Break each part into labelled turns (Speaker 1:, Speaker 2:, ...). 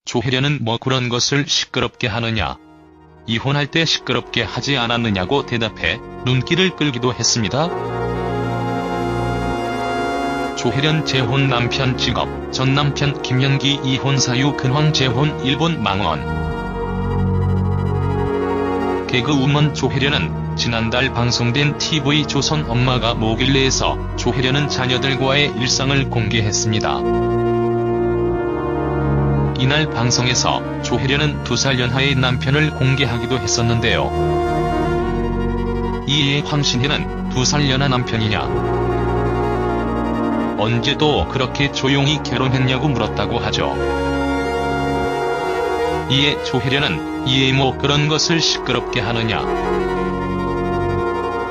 Speaker 1: 조혜련은 뭐 그런 것을 시끄럽게 하느냐. 이혼할 때 시끄럽게 하지 않았느냐고 대답해 눈길을 끌기도 했습니다. 조혜련 재혼 남편 직업, 전 남편 김현기 이혼 사유 근황 재혼 일본 망원. 개그우먼 조혜련은 지난달 방송된 TV조선 엄마가 뭐길래에서 조혜련은 자녀들과의 일상을 공개했습니다. 이날 방송에서 조혜련은 2살 연하의 남편을 공개하기도 했었는데요. 이에 황신혜는 2살 연하 남편이냐? 언제 또 그렇게 조용히 결혼했냐고 물었다고 하죠. 이에 조혜련은 이에 뭐 그런 것을 시끄럽게 하느냐.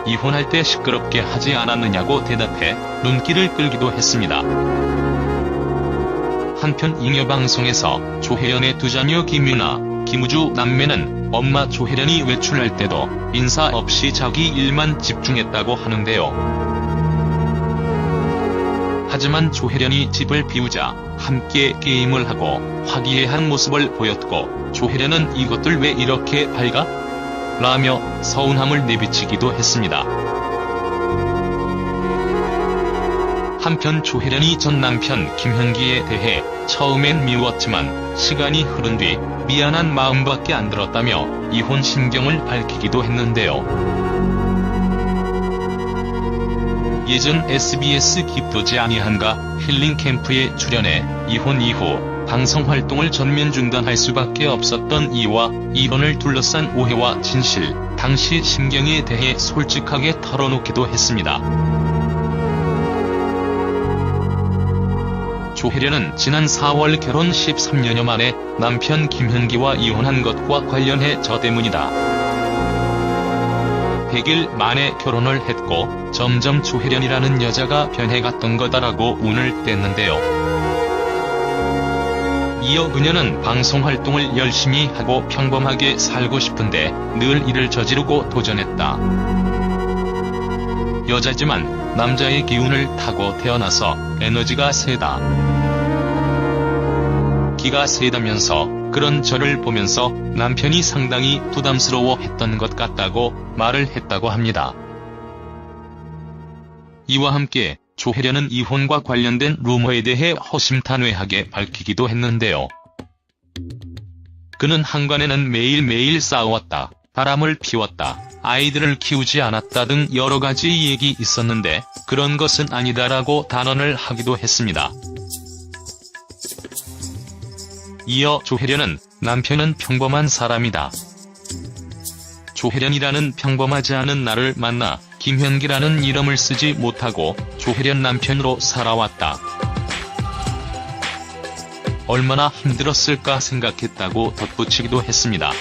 Speaker 1: 이혼할 때 시끄럽게 하지 않았느냐고 대답해 눈길을 끌기도 했습니다. 한편 잉여방송에서 조혜련의 2자녀 김유나, 김우주 남매는 엄마 조혜련이 외출할 때도 인사 없이 자기 일만 집중했다고 하는데요. 하지만 조혜련이 집을 비우자 함께 게임을 하고 화기애애한 모습을 보였고 조혜련은 이것들 왜 이렇게 밝아? 라며 서운함을 내비치기도 했습니다. 한편 조혜련이 전 남편 김현기에 대해 처음엔 미웠지만 시간이 흐른 뒤 미안한 마음밖에 안 들었다며 이혼 심경을 밝히기도 했는데요. 예전 SBS 기쁘지 아니한가 힐링 캠프에 출연해 이혼 이후 방송 활동을 전면 중단할 수밖에 없었던 이와 이혼을 둘러싼 오해와 진실, 당시 심경에 대해 솔직하게 털어놓기도 했습니다. 조혜련은 지난 4월 결혼 13년여 만에 남편 김현기와 이혼한 것과 관련해 저 때문이다. 100일 만에 결혼을 했고 점점 조혜련이라는 여자가 변해갔던 거다라고 운을 뗐는데요. 이어 그녀는 방송 활동을 열심히 하고 평범하게 살고 싶은데 늘 일을 저지르고 도전했다. 여자지만 남자의 기운을 타고 태어나서 에너지가 세다. 기가 세다면서 그런 저를 보면서 남편이 상당히 부담스러워했던 것 같다고 말을 했다고 합니다. 이와 함께 조혜련은 이혼과 관련된 루머에 대해 허심탄회하게 밝히기도 했는데요. 그는 한간에는 매일매일 싸웠다, 바람을 피웠다, 아이들을 키우지 않았다 등 여러가지 얘기 있었는데 그런 것은 아니다라고 단언을 하기도 했습니다. 이어 조혜련은 남편은 평범한 사람이다. 조혜련이라는 평범하지 않은 나를 만나 김현기라는 이름을 쓰지 못하고 조혜련 남편으로 살아왔다. 얼마나 힘들었을까 생각했다고 덧붙이기도 했습니다.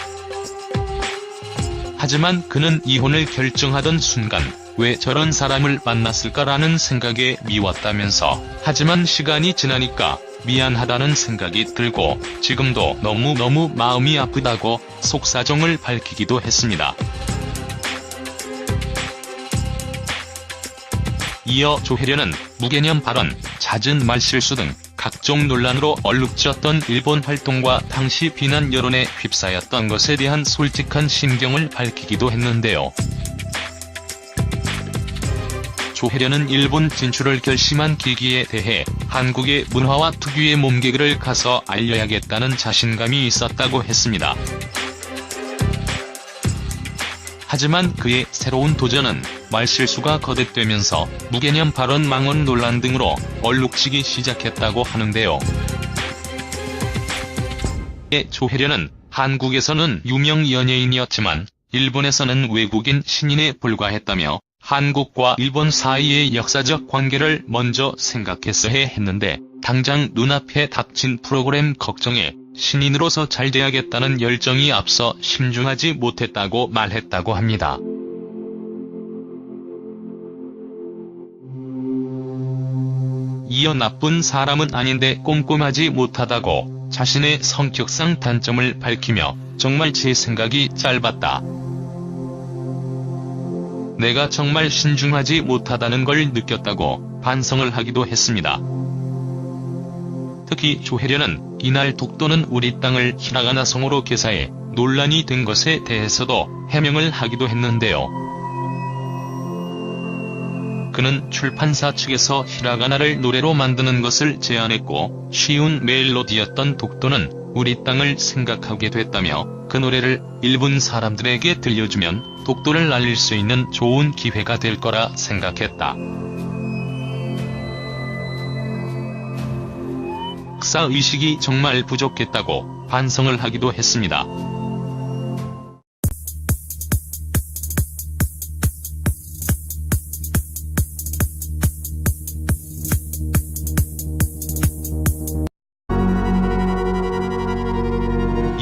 Speaker 1: 하지만 그는 이혼을 결정하던 순간 왜 저런 사람을 만났을까라는 생각에 미웠다면서 하지만 시간이 지나니까 미안하다는 생각이 들고 지금도 너무너무 마음이 아프다고 속사정을 밝히기도 했습니다. 이어 조혜련은 무개념 발언, 잦은 말실수 등 각종 논란으로 얼룩졌던 일본 활동과 당시 비난 여론에 휩싸였던 것에 대한 솔직한 심경을 밝히기도 했는데요. 조혜련은 일본 진출을 결심한 계기에 대해 한국의 문화와 특유의 몸개그를 가서 알려야겠다는 자신감이 있었다고 했습니다. 하지만 그의 새로운 도전은 말실수가 거듭되면서 무개념 발언 망언 논란 등으로 얼룩지기 시작했다고 하는데요. 조혜련은 한국에서는 유명 연예인이었지만 일본에서는 외국인 신인에 불과했다며 한국과 일본 사이의 역사적 관계를 먼저 생각했어야 했는데 당장 눈앞에 닥친 프로그램 걱정에 신인으로서 잘 돼야겠다는 열정이 앞서 신중하지 못했다고 말했다고 합니다. 이어 나쁜 사람은 아닌데 꼼꼼하지 못하다고 자신의 성격상 단점을 밝히며 정말 제 생각이 짧았다. 내가 정말 신중하지 못하다는 걸 느꼈다고 반성을 하기도 했습니다. 특히 조혜련은 이날 독도는 우리 땅을 히라가나성으로 개사해 논란이 된 것에 대해서도 해명을 하기도 했는데요. 그는 출판사 측에서 히라가나를 노래로 만드는 것을 제안했고 쉬운 멜로디였던 독도는 우리 땅을 생각하게 됐다며 그 노래를 일본 사람들에게 들려주면 독도를 알릴 수 있는 좋은 기회가 될 거라 생각했다. 역사의식이 정말 부족했다고 반성을 하기도 했습니다.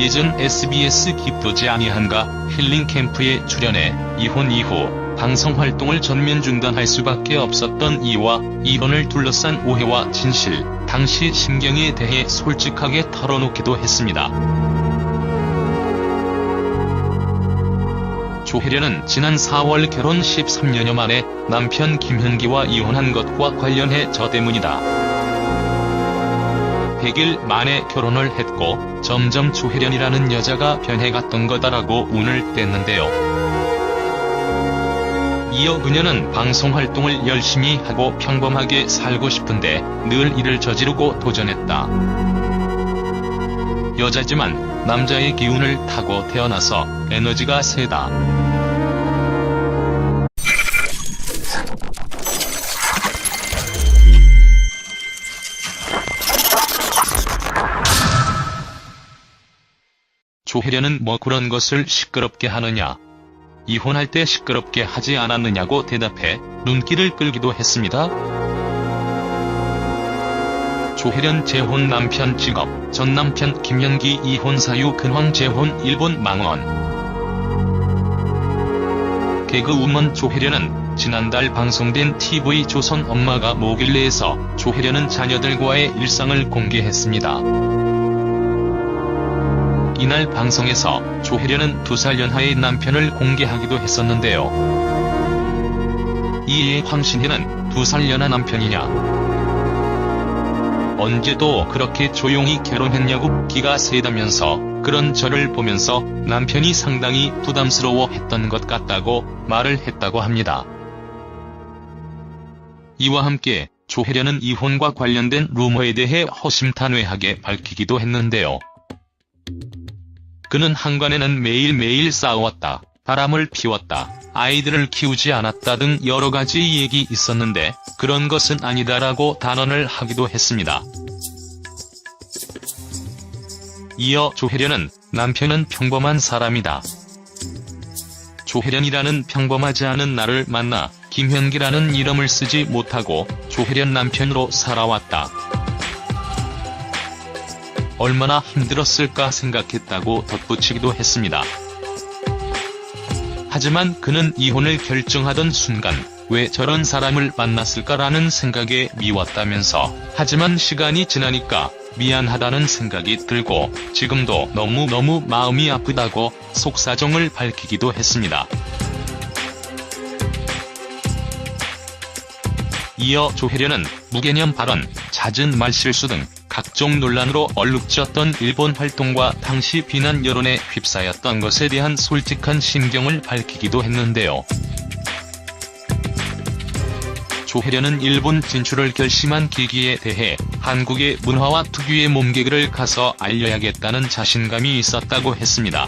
Speaker 1: 예전 SBS 기쁘지 아니한가 힐링 캠프에 출연해 이혼 이후 방송 활동을 전면 중단할 수밖에 없었던 이와 이혼을 둘러싼 오해와 진실, 당시 심경에 대해 솔직하게 털어놓기도 했습니다. 조혜련은 지난 4월 결혼 13년여 만에 남편 김현기와 이혼한 것과 관련해 저 때문이다. 100일 만에 결혼을 했고 점점 조혜련이라는 여자가 변해갔던 거다라고 운을 뗐는데요. 이어 그녀는 방송활동을 열심히 하고 평범하게 살고 싶은데 늘 일을 저지르고 도전했다. 여자지만 남자의 기운을 타고 태어나서 에너지가 세다. 조혜련은 뭐 그런 것을 시끄럽게 하느냐. 이혼할 때 시끄럽게 하지 않았느냐고 대답해 눈길을 끌기도 했습니다. 조혜련 재혼 남편 직업, 전 남편 김현기 이혼 사유 근황 재혼 일본 망언. 개그우먼 조혜련은 지난달 방송된 TV조선 엄마가 뭐길래에서 조혜련은 자녀들과의 일상을 공개했습니다. 이날 방송에서 조혜련은 2살 연하의 남편을 공개하기도 했었는데요. 이에 황신혜는 2살 연하 남편이냐? 언제도 그렇게 조용히 결혼했냐고 기가 세다면서 그런 저를 보면서 남편이 상당히 부담스러워했던 것 같다고 말을 했다고 합니다. 이와 함께 조혜련은 이혼과 관련된 루머에 대해 허심탄회하게 밝히기도 했는데요. 그는 한간에는 매일매일 싸웠다, 바람을 피웠다, 아이들을 키우지 않았다 등 여러가지 얘기 있었는데 그런 것은 아니다라고 단언을 하기도 했습니다. 이어 조혜련은 남편은 평범한 사람이다. 조혜련이라는 평범하지 않은 나를 만나 김현기라는 이름을 쓰지 못하고 조혜련 남편으로 살아왔다. 얼마나 힘들었을까 생각했다고 덧붙이기도 했습니다. 하지만 그는 이혼을 결정하던 순간 왜 저런 사람을 만났을까라는 생각에 미웠다면서 하지만 시간이 지나니까 미안하다는 생각이 들고 지금도 너무너무 마음이 아프다고 속사정을 밝히기도 했습니다. 이어 조혜련은 무개념 발언, 잦은 말실수 등 각종 논란으로 얼룩졌던 일본 활동과 당시 비난 여론에 휩싸였던 것에 대한 솔직한 심경을 밝히기도 했는데요. 조혜련은 일본 진출을 결심한 계기에 대해 한국의 문화와 특유의 몸개그를 가서 알려야겠다는 자신감이 있었다고 했습니다.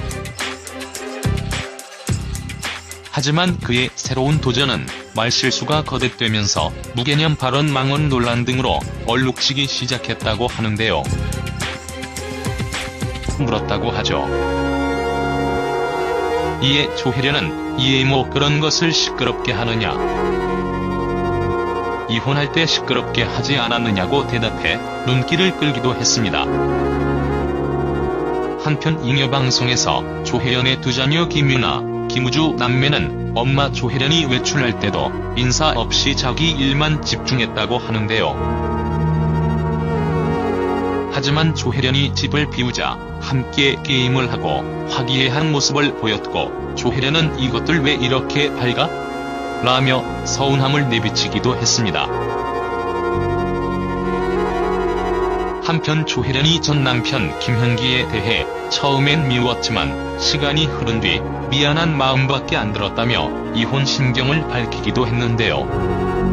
Speaker 1: 하지만 그의 새로운 도전은 말실수가 거듭되면서 무개념 발언 망언 논란 등으로 얼룩지기 시작했다고 하는데요. 물었다고 하죠. 이에 조혜련은 이에 뭐 그런 것을 시끄럽게 하느냐. 이혼할 때 시끄럽게 하지 않았느냐고 대답해 눈길을 끌기도 했습니다. 한편 잉여방송에서 조혜련의 2자녀 김유나, 김우주 남매는 엄마 조혜련이 외출할 때도 인사 없이 자기 일만 집중했다고 하는데요. 하지만 조혜련이 집을 비우자 함께 게임을 하고 화기애애한 모습을 보였고 조혜련은 이것들 왜 이렇게 밝아? 라며 서운함을 내비치기도 했습니다. 한편 조혜련이 전 남편 김현기에 대해 처음엔 미웠지만 시간이 흐른 뒤 미안한 마음밖에 안 들었다며 이혼 심경을 밝히기도 했는데요.